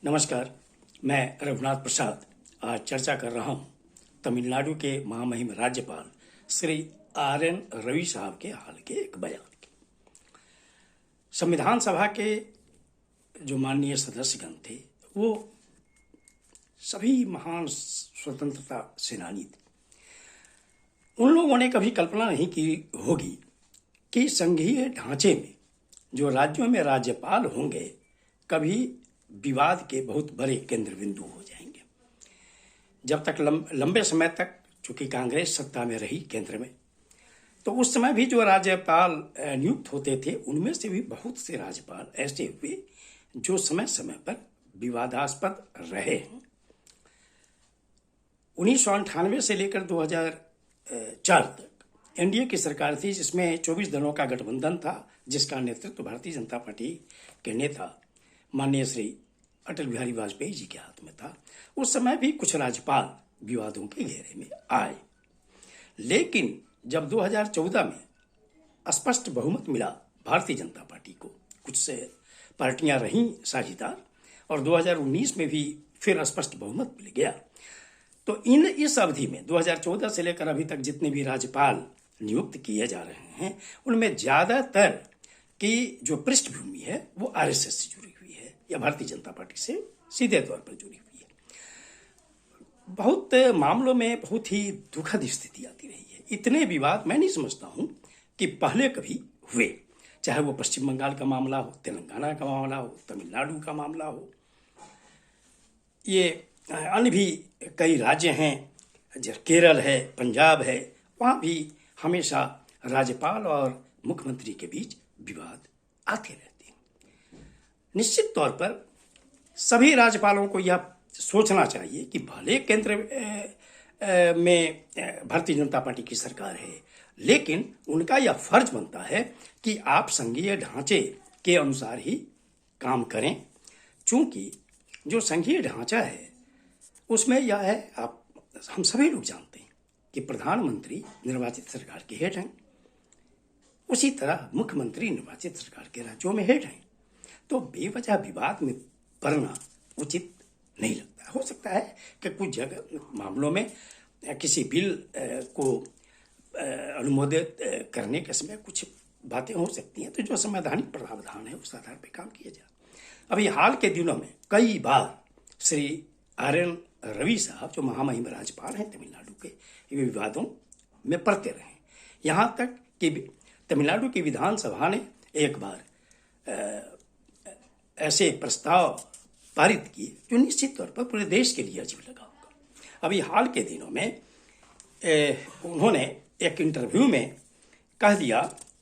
नमस्कार। मैं रघुनाथ प्रसाद आज चर्चा कर रहा हूं तमिलनाडु के महामहिम राज्यपाल श्री RN रवि साहब के हाल के एक बयान की। संविधान सभा के जो माननीय सदस्यगण थे वो सभी महान स्वतंत्रता सेनानी थे। उन लोगों ने कभी कल्पना नहीं की होगी कि संघीय ढांचे में जो राज्यों में राज्यपाल होंगे कभी विवाद के बहुत बड़े केंद्र बिंदु हो जाएंगे। जब तक लंबे समय तक चूंकि कांग्रेस सत्ता में रही केंद्र में, तो उस समय भी जो राज्यपाल नियुक्त होते थे उनमें से भी बहुत से राज्यपाल ऐसे हुए जो समय समय पर विवादास्पद रहे हैं। 1998 से लेकर 2004 तक एनडीए की सरकार थी जिसमें 24 दलों का गठबंधन था, जिसका नेतृत्व भारतीय जनता पार्टी के नेता माननीय श्री अटल बिहारी वाजपेयी जी के हाथ में था। उस समय भी कुछ राज्यपाल विवादों के घेरे में आए, लेकिन जब 2014 में स्पष्ट बहुमत मिला भारतीय जनता पार्टी को, कुछ से पार्टियां रहीं साझीदार, और 2019 में भी फिर स्पष्ट बहुमत मिल गया, तो इस अवधि में 2014 से लेकर अभी तक जितने भी राज्यपाल नियुक्त किए जा रहे हैं उनमें ज्यादातर की जो पृष्ठभूमि है वो आरएसएस से जुड़ी हुई है या भारतीय जनता पार्टी से सीधे तौर पर जुड़ी हुई है। बहुत मामलों में बहुत ही दुखद स्थिति आती रही है। इतने विवाद मैं नहीं समझता हूं कि पहले कभी हुए, चाहे वो पश्चिम बंगाल का मामला हो, तेलंगाना का मामला हो, तमिलनाडु का मामला हो, ये अन्य भी कई राज्य हैं, जैसे केरल है, पंजाब है, वहाँ भी हमेशा राज्यपाल और मुख्यमंत्री के बीच विवाद आते रहते हैं। निश्चित तौर पर सभी राज्यपालों को यह सोचना चाहिए कि भले केंद्र में भारतीय जनता पार्टी की सरकार है, लेकिन उनका यह फर्ज बनता है कि आप संघीय ढांचे के अनुसार ही काम करें, चूंकि जो संघीय ढांचा है उसमें यह है, हम सभी लोग जानते हैं कि प्रधानमंत्री निर्वाचित सरकार के हेड हैं, उसी तरह मुख्यमंत्री निर्वाचित सरकार के राज्यों में हेड हैं। तो बेवजह विवाद में पड़ना उचित नहीं लगता। हो सकता है कि कुछ जगह मामलों में किसी बिल को अनुमोदित करने के समय कुछ बातें हो सकती हैं, तो जो संवैधानिक प्रावधान है उस आधार पर काम किया जाए। अभी हाल के दिनों में कई बार श्री RN रवि साहब जो महामहिम राज्यपाल हैं तमिलनाडु के, ये विवादों में पड़ते रहे। यहाँ तक कि तमिलनाडु की विधानसभा ने एक बार ऐसे प्रस्ताव पारित किए जो निश्चित तौर पर पूरे देश के लिए अजीब लगा होगा। अभी हाल के दिनों में उन्होंने एक इंटरव्यू में कह दिया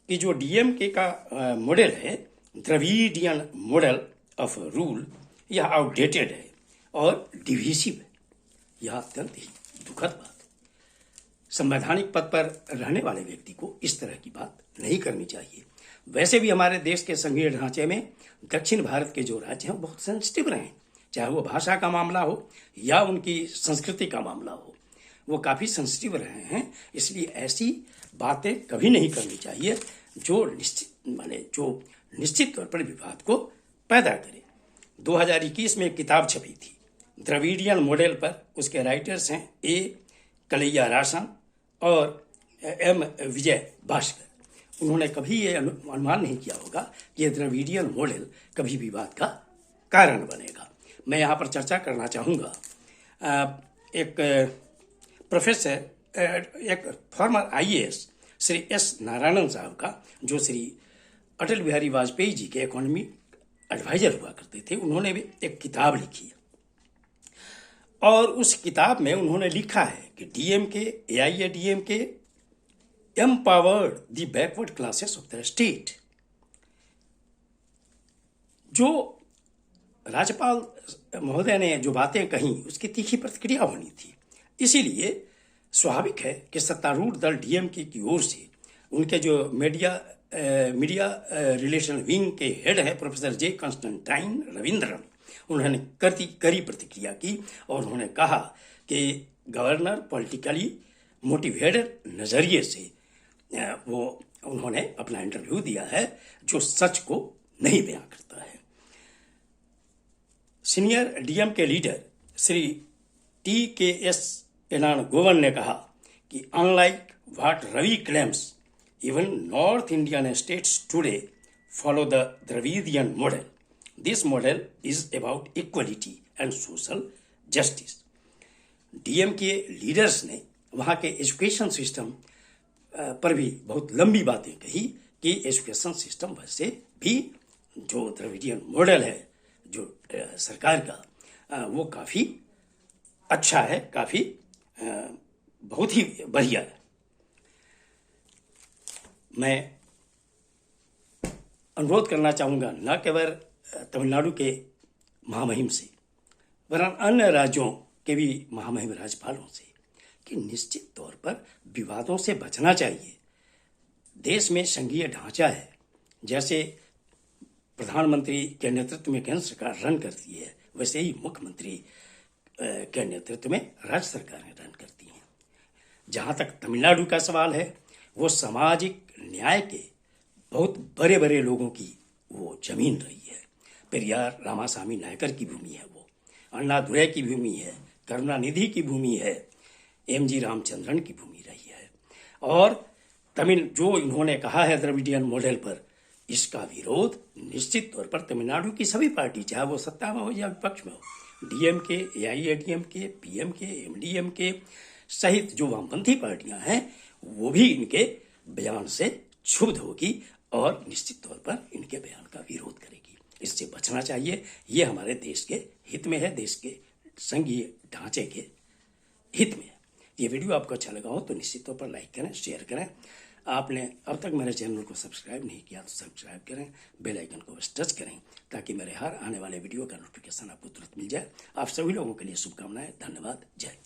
कि जो डीएमके का मॉडल है, द्रविडियन मॉडल ऑफ रूल, यह आउटडेटेड है और डिविसिव है। यह अत्यंत ही दुखद बात है। संवैधानिक पद पर रहने वाले व्यक्ति को इस तरह की बात नहीं करनी चाहिए। वैसे भी हमारे देश के संघीय ढांचे में दक्षिण भारत के जो राज्य हैं बहुत सेंसिटिव रहे हैं, चाहे वो भाषा का मामला हो या उनकी संस्कृति का मामला हो, वो काफी सेंसिटिव रहे हैं। इसलिए ऐसी बातें कभी नहीं करनी चाहिए जो निश्चित तौर पर विवाद को पैदा करे। 2021 में एक किताब छपी थी द्रविडियन मॉडल पर, उसके राइटर्स हैं A कलैया-रासन और M विजय भास्कर। उन्होंने कभी ये अनुमान नहीं किया होगा कि ये द्रविडियन मॉडल कभी विवाद का कारण बनेगा। मैं यहाँ पर चर्चा करना चाहूँगा एक प्रोफेसर, एक farmer IAS Shri S Narayanan साहब का, जो श्री अटल बिहारी वाजपेयी जी के इकोनॉमी एडवाइजर हुआ करते थे। उन्होंने भी एक किताब लिखी है और उस किताब में उन्होंने लिखा है कि DMK, AIADMK empowered the backward classes of the state। जो राज्यपाल महोदय ने जो बातें कही उसकी तीखी प्रतिक्रिया होनी थी, इसीलिए स्वाभाविक है कि सत्तारूढ़ दल DMK की ओर से उनके जो मीडिया रिलेशन विंग के हेड है प्रोफेसर J कंस्टेंटाइन रविंद्रन, उन्होंने कड़ी प्रतिक्रिया की और उन्होंने कहा कि गवर्नर पॉलिटिकली मोटिवेटेड नजरिए से वो उन्होंने अपना इंटरव्यू दिया है जो सच को नहीं बयां करता है। Senior DMK leader Shri TKS Elangovan ने कहा कि unlike what Ravi claims, even North Indian states today follow the Dravidian model. This model is about equality and social justice. DMK leaders ने वहाँ के एजुकेशन सिस्टम पर भी बहुत लंबी बातें कही कि एजुकेशन सिस्टम वैसे भी जो द्रविडियन मॉडल है जो सरकार का, वो काफ़ी अच्छा है, काफ़ी बहुत ही बढ़िया है. मैं अनुरोध करना चाहूँगा न केवल तमिलनाडु के महामहिम से वरन अन्य राज्यों के भी महामहिम राज्यपालों से कि निश्चित तौर पर विवादों से बचना चाहिए. देश में संघीय ढांचा है, जैसे प्रधानमंत्री के नेतृत्व में केंद्र सरकार रन करती है, वैसे ही मुख्यमंत्री के नेतृत्व में राज्य सरकारें रन करती हैं. जहाँ तक तमिलनाडु का सवाल है, वो सामाजिक न्याय के बहुत बड़े बड़े लोगों की वो जमीन रही है. पेरियार रामासामी नायकर की भूमि है, वो अन्नादुरै की भूमि है, करुणानिधि की भूमि है, MG रामचंद्रन की भूमि रही है. और तमिल जो इन्होंने कहा है द्रविडियन मॉडल पर, इसका विरोध निश्चित तौर पर तमिलनाडु की सभी पार्टी, चाहे वो सत्ता में हो या विपक्ष में हो, DMK, AIADMK, PMK, MDMK सहित जो वामपंथी पार्टियां हैं, वो भी इनके बयान से क्षुब्ध होगी और निश्चित तौर पर इनके बयान का विरोध करेगी. इससे बचना चाहिए. ये हमारे देश के हित में है, देश के संघीय ढांचे के हित में है. ये वीडियो आपको अच्छा लगा हो तो निश्चित तौर पर लाइक करें, शेयर करें. आपने अब तक मेरे चैनल को सब्सक्राइब नहीं किया तो सब्सक्राइब करें, बेल आइकन को बस टच करें ताकि मेरे हर आने वाले वीडियो का नोटिफिकेशन आपको तुरंत मिल जाए. आप सभी लोगों के लिए शुभकामनाएं. धन्यवाद. जय.